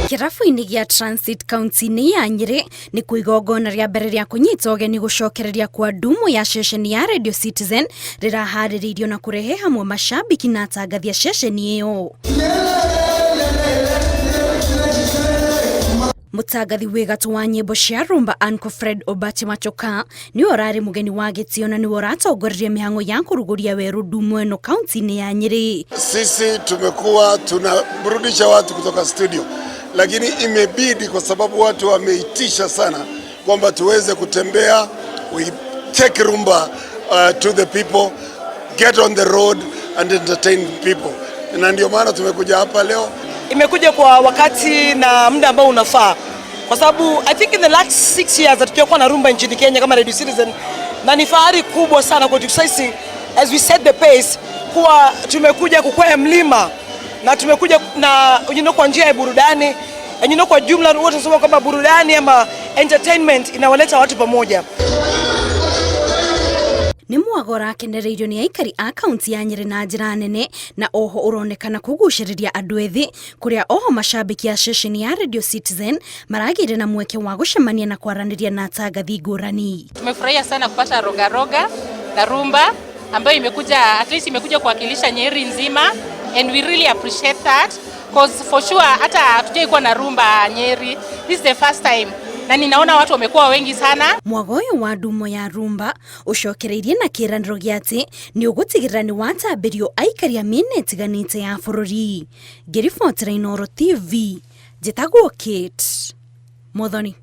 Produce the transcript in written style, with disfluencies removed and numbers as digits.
Kirafu-ini gia Transit County-ini ya Nyeri ni kuigogona ria mbere ria kunyita ugeni gucokereria kwa ndumu ya ceceni ya Radio Citizen rirahaririirio na kurehe hamwe mashabiki na atangathi a ceceni iyo. Mutangathi wi gatu wa nyimbo cia rumba Uncle Fred Obati Machoka ni orari mugeni wa gitio na ni oratongoreria mihango ya kuruguria weru ndumu eno kaunti-ini ya Nyeri. Sisi tumekuwa tunaburudisha watu kutoka studio, lakini imebidi kwa sababu watu wameitisha sana kwamba tuweze kutembea, we take rumba to the people, get on the road and entertain people. Na ndio maana tumekuja hapa leo. Imekuja kwa wakati na muda ambao unafaa, kwa sababu I think in the last 6 years hatujakuwa na rumba nchini Kenya kama Radio Citizen, na ni fahari kubwa sana kwa sisi as we set the pace kuwa tumekuja kukwea mlima na tumekuja na kwa njia ya burudani, kwa jumla wote tunasema kwamba burudani ama entertainment inawaleta watu pamoja. Ni mwagora akenereirio ni aikari a kaunti ya Nyeri na njira nene, na oho uronekana kuguciriria andu ethi kuria oho mashabiki ya ceceni ya Radio Citizen maragire na mweke wa gucemania na kwaraniria na atangathi ngurani. Tumefurahia sana kupata roga na rumba ambayo imekuja, at least imekuja kuwakilisha Nyeri nzima, and we really appreciate that because for sure hata hatujaikuwa na rumba Nyeri, this is the first time na ninaona watu wamekuwa wengi sana. Mwagoyo wa ndumo ya rumba ucokereirie na kiraniro giati ni ugutigirira ni watambirio aikari a miena itiganite ya bururi. Ngiribotera Inooro TV, njitagwo Kate Muthoni.